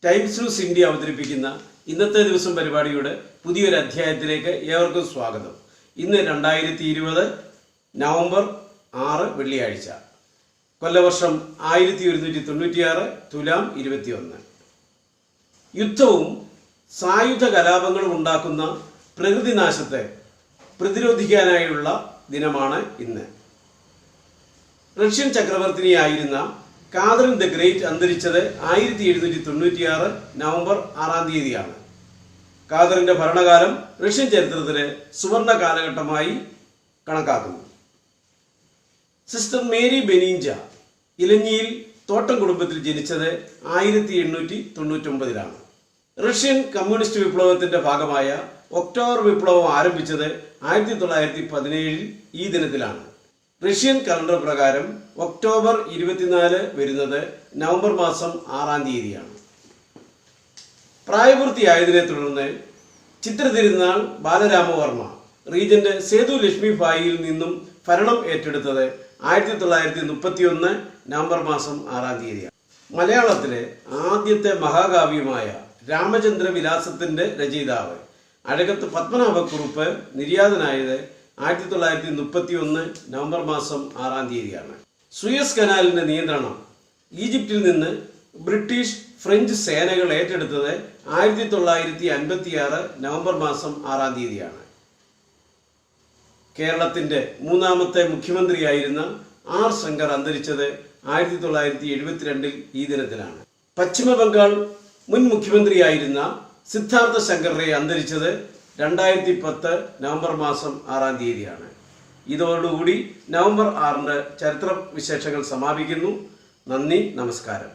Times news India അവതരിപ്പിക്കുന്ന ഇന്നത്തെ ദിവസം പരിപാടിയുടെ പുതിയൊരു അധ്യായത്തിലേക്ക് ഏവർക്കും സ്വാഗതം. ഇന്ന് 2020 നവംബർ 6 വെള്ളിയാഴ്ച. കൊല്ലവർഷം 1196, തുലാം 21. യുദ്ധവും സായുധ കലാപങ്ങളും ഉണ്ടാക്കുന്ന പ്രകൃതിനാശത്തെ പ്രതിരോധിക്കാനായുള്ള ദിനമാണ് ഇന്ന്. റഷ്യൻ ചക്രവർത്തിനിയായിരുന്ന കാതറിൻ ദ ഗ്രേറ്റ് അന്തരിച്ചത് 1796 നവംബർ 6 തീയതിയാണ്. കാതറിന്റെ ഭരണകാലം റഷ്യൻ ചരിത്രത്തിലെ സുവർണ കാലഘട്ടമായി കണക്കാക്കുന്നു. സിസ്റ്റർ മേരി ബെനീഞ്ച ഇലഞ്ഞിയിൽ തോട്ടം കുടുംബത്തിൽ ജനിച്ചത് 1899. റഷ്യൻ കമ്മ്യൂണിസ്റ്റ് വിപ്ലവത്തിന്റെ ഭാഗമായ ഒക്ടോബർ വിപ്ലവം ആരംഭിച്ചത് 1917 ഈ ദിനത്തിലാണ്. റഷ്യൻ കലണ്ടർ പ്രകാരം ഒക്ടോബർ 24 വരുന്നത് നവംബർ മാസം 6 തീയതിയാണ്. പ്രായപൂർത്തിയായതിനെ തുടർന്ന് ചിത്രതിരുനാൾ ബാലരാമവർമ്മ റീജന്റ് സേതു ലക്ഷ്മി ഭായിയിൽ നിന്നും ഭരണം ഏറ്റെടുത്തത് 1931 നവംബർ മാസം 6 തീയതിയാണ്. മലയാളത്തിലെ ആദ്യത്തെ മഹാകാവ്യമായ രാമചന്ദ്ര വിലാസത്തിന്റെ രചയിതാവ് അഴകത്ത് പത്മനാഭക്കുറുപ്പ് നിര്യാതനായത് 1931 നവംബർ മാസം 6 തീയതിയാണ്. സൂയസ് കനാലിന്റെ നിയന്ത്രണം ഈജിപ്തിൽ നിന്ന് ബ്രിട്ടീഷ് ഫ്രഞ്ച് സേനകൾ ഏറ്റെടുത്തത് 1956 നവംബർ മാസം 6 തീയതിയാണ്. കേരളത്തിന്റെ 3ാമത്തെ മുഖ്യമന്ത്രിയായിരുന്ന ആർ ശങ്കർ അന്തരിച്ചത് 1972 ഈ ദിനത്തിലാണ്. പശ്ചിമ ബംഗാൾ മുൻ മുഖ്യമന്ത്രിയായിരുന്ന സിദ്ധാർത്ഥ ശങ്കർ അന്തരിച്ചത് 2010 നവംബർ മാസം 6 തീയതിയാണ്. ഇതോടുകൂടി നവംബർ 6 ചരിത്ര വിശേഷങ്ങൾ സമാപിക്കുന്നു. നന്ദി, നമസ്കാരം.